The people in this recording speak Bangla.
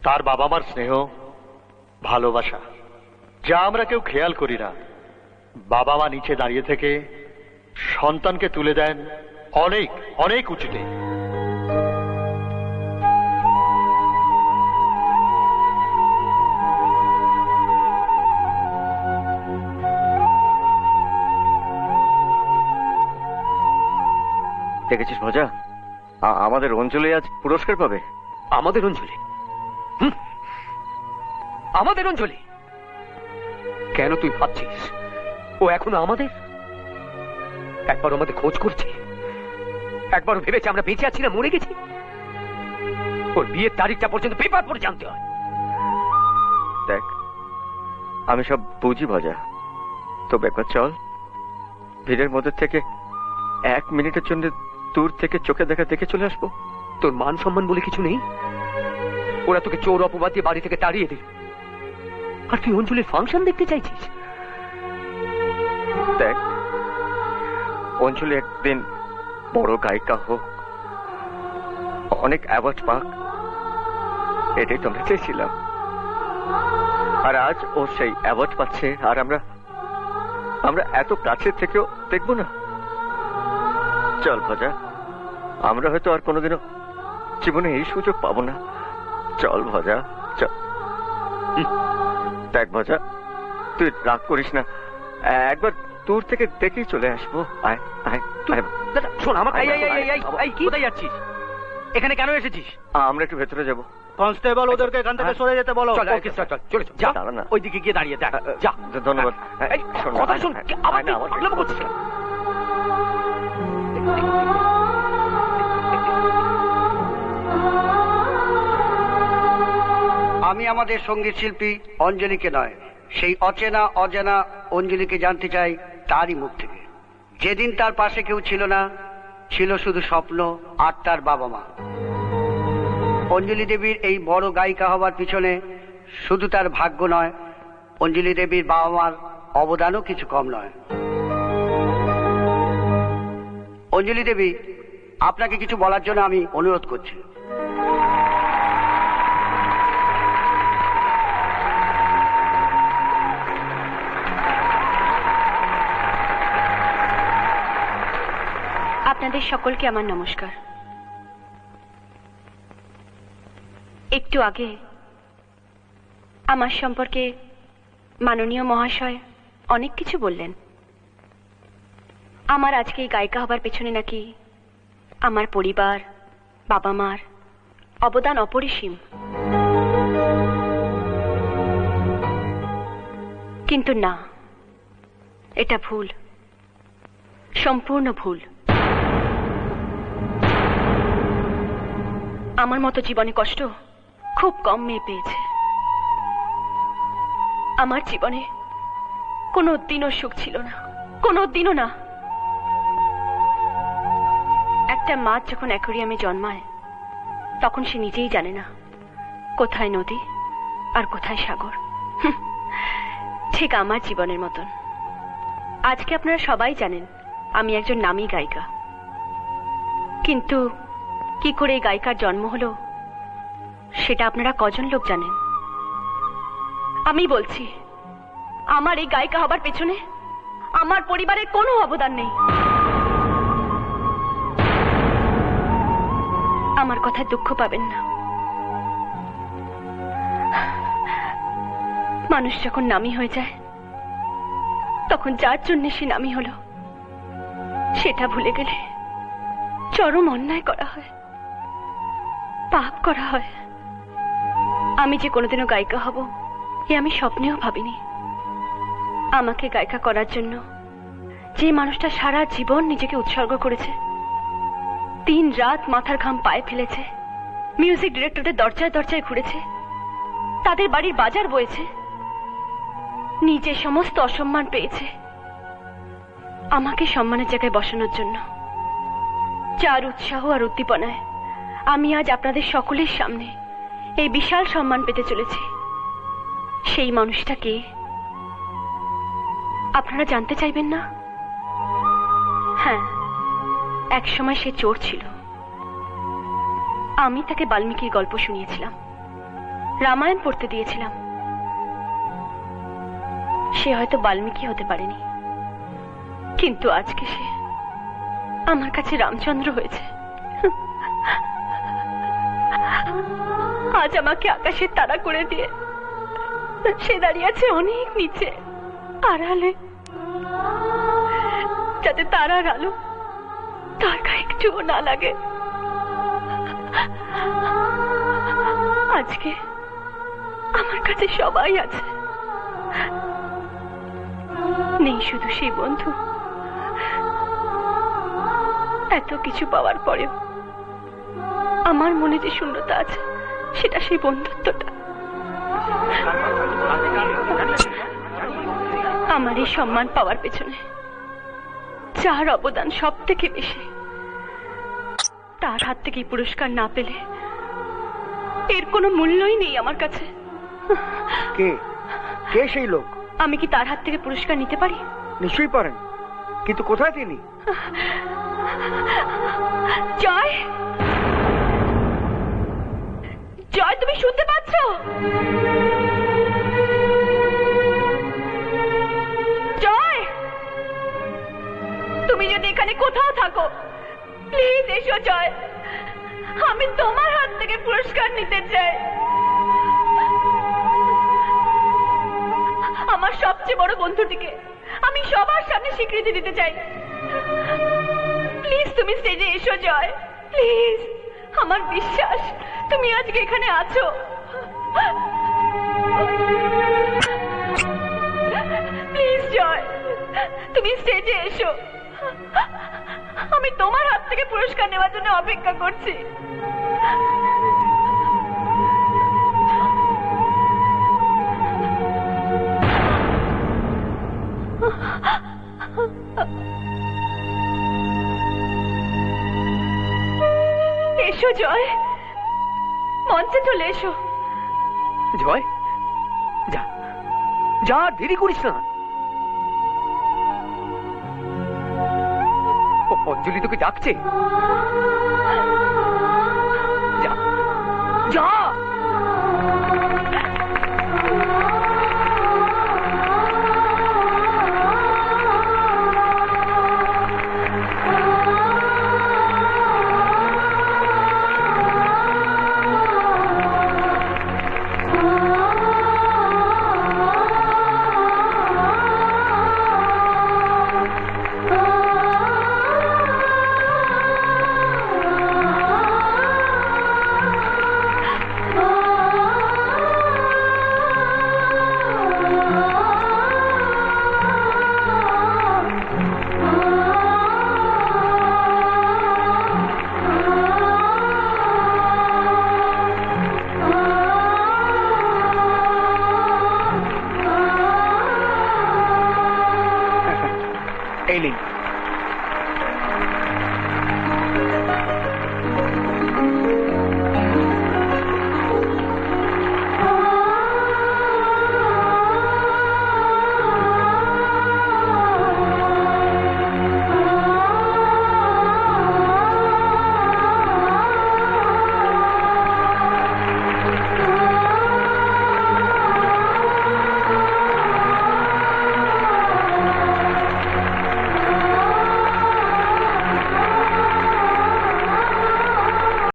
তার বাবা মার স্নেহ, ভালোবাসা, যা আমরা কেউ খেয়াল করি না। বাবা মা নিচে দাঁড়িয়ে থেকে সন্তানকে তুলে দেন অনেক অনেক উঁচুতে। দেখেছিস মজা, আমাদের অঞ্জলি আজ পুরস্কার পাবে। আমাদের অঞ্জলি? আমাদের অঞ্জলি? কেন তুই ভাবছিস ও এখনো আমাদের? একবার আমাদের খোঁজ করছে? একবার ভেবেছে আমরা বেঁচে আছি না মরে গেছি? ওর বিয়ের তারিখটা পর্যন্ত পেপার পড়ে জানতে হয়। দেখ, আমি সব বুঝি মজা, তবে একবার চল, ভিড়ের মধ্যে থেকে 1 মিনিটের জন্য দূর থেকে চোখে দেখা দেখে চলে আসবো। তোর মান সম্মান বলে কিছু নেই? ওরা তোকে চোর অপবাদ দিয়ে বাড়ি থেকে তাড়িয়ে দিল, আর তুই অঞ্জলির ফাংশন দেখতে চাইছিস? দেখ, অঞ্জলি একদিন বড় গায়িকা হোক, অনেক অ্যাওয়ার্ড পাক, এটাই তো আমরা চেয়েছিলাম। আর আজ ও সেই অ্যাওয়ার্ড পাচ্ছে, আর আমরা এত কাছে থেকেও দেখবো না? চল ভজা, আমরা হয়তো আর কোনোদিনও জীবনে এই সুযোগ পাবো না। চল ভজা, চল। দেখ ভজা, তুই রাগ করিস না, একবার দূর থেকে দেখেই চলে আসবো। আয় আয় আয়। দাদা শোন, আমার কোথায় যাচ্ছিস? এখানে কেন এসেছিস? আমরা একটু ভেতরে যাবো। কনস্টেবল, ওদেরকে এখান থেকে সরে যেতে বলো। চল চল যা, ওইদিকে গিয়ে দাঁড়িয়ে দেখ। যা। ধন্যবাদ। কথা শোন, আবার পাগলামো করছিস? আমি আমাদের সঙ্গীত শিল্পী অঞ্জলিকে নয়, সেই অচেনা অজানা অঞ্জলিকে জানতে চাই তারই মুখ থেকে। যেদিন তার পাশে কেউ ছিল না, ছিল শুধু স্বপ্ন আর তার বাবা মা। অঞ্জলি দেবীর এই বড় গায়িকা হবার পিছনে শুধু তার ভাগ্য নয়, অঞ্জলি দেবীর বাবা মার অবদানও কিছু কম নয়। অঞ্জলি দেবী, আপনাকে কিছু বলার জন্য আমি অনুরোধ করছি। আপনাদের সকলকে আমার নমস্কার। একটু আগে আমার সম্পর্কে মাননীয় মহাশয় অনেক কিছু বললেন। আমার আজকে এই গায়িকা হবার পেছনে নাকি আমার পরিবার, বাবা মার অবদান অপরিসীম। কিন্তু না, এটা ভুল, সম্পূর্ণ ভুল। আমার মতো জীবনে কষ্ট খুব কম মেয়ে পেয়েছে। আমার জীবনে কোনো দিনও সুখ ছিল না, কোনো দিনও না। একটা মাছ যখন অ্যাকোয়ারিয়ামে জন্মায়, তখন সে নিজেই জানে না কোথায় নদী আর কোথায় সাগর। ঠিক আমার জীবনের মতন। আজকে আপনারা সবাই জানেন আমি একজন নামী গায়িকা, কিন্তু কি করে এই গায়িকার জন্ম হলো সেটা আপনারা কজন লোক জানেন? আমি বলছি, আমার এই গায়িকা হবার পেছনে আমার পরিবারের কোনো অবদান নেই। আমার কথায় দুঃখ পাবেন না। মানুষ যখন নামী হয়ে যায়, তখন যার জন্য সে নামী হলো সেটা ভুলে গেলে চরম অন্যায় করা হয়, পাপ করা হয়। আমি যে কোনোদিনও গায়িকা হব এ আমি স্বপ্নেও ভাবিনি। আমাকে গায়িকা করার জন্য যে মানুষটা সারা জীবন নিজেকে উৎসর্গ করেছে, 3 রাত মাথার ঘাম পায়ে ফেলেছে, মিউজিক ডিরেক্টরদের দরজায় দরজায় ঘুরেছে, তাদের বাড়ির বাজার বয়েছে, নিজে সমস্ত অসম্মান পেয়েছে, আমাকে সম্মানের জায়গায় বসানোর জন্য, যার উৎসাহ আর উদ্দীপনায় আমি আজ আপনাদের সকলের সামনে এই বিশাল সম্মান পেতে চলেছি, সেই মানুষটা কে আপনারা জানতে চাইবেন না? হ্যাঁ, এক সময় সে চোর ছিল। আমি তাকে বাল্মীকির গল্প শুনিয়েছিলাম। রামায়ণ পড়তে দিয়েছিলাম। সে হয়তো বাল্মীকি হতে পারেনি, কিন্তু আজকে সে আমার কাছে রামচন্দ্র হয়েছে। আজ আমাকে আকাশের তারা করে দিয়ে সে দাঁড়িয়ে আছে অনেক নিচে, আড়ালে, যাতে তারার আলো তার গায়ে একটুও না লাগে। আজকে আমার কাছে সবাই আছে, নেই শুধু সেই বন্ধু। এত কিছু পাওয়ার পরেও আমার মনে যে শূন্যতা আছে, সেটা সেই বন্ধুত্বটা। আমার এই সম্মান পাওয়ার পেছনে যার অবদান সব থেকে বেশি, তার হাত থেকে পুরস্কার না পেলে এর কোনো মূল্যই নেই আমার কাছে। কে কে সেই লোক? আমি কি তার হাত থেকে পুরস্কার নিতে পারি? নিশ্চয়ই পারেন, কিন্তু কোথায় তিনি? জয়, জয়, তুমি শুনতে পাচ্ছ? জয়, তুমি যদি এখানে কোথাও থাকো, প্লিজ এসো জয়। আমি তোমার হাত থেকে পুরস্কার নিতে চাই। আমার সবচেয়ে বড় বন্ধুটিকে আমি সবার সামনে স্বীকৃতি দিতে চাই। প্লিজ তুমি স্টেজে এসো জয়, প্লিজ। আমার বিশ্বাস তুমি আজকে এখানে আছো। প্লিজ জয়, তুমি স্টেজে এসো। আমি তোমার হাত থেকে পুরস্কার নেওয়ার জন্য অপেক্ষা করছি। এসো জয়, মঞ্চে চলে এসো। জয়, যা যা, দেরি করিস না। অঞ্জলি তোকে ডাকছে, যা যা।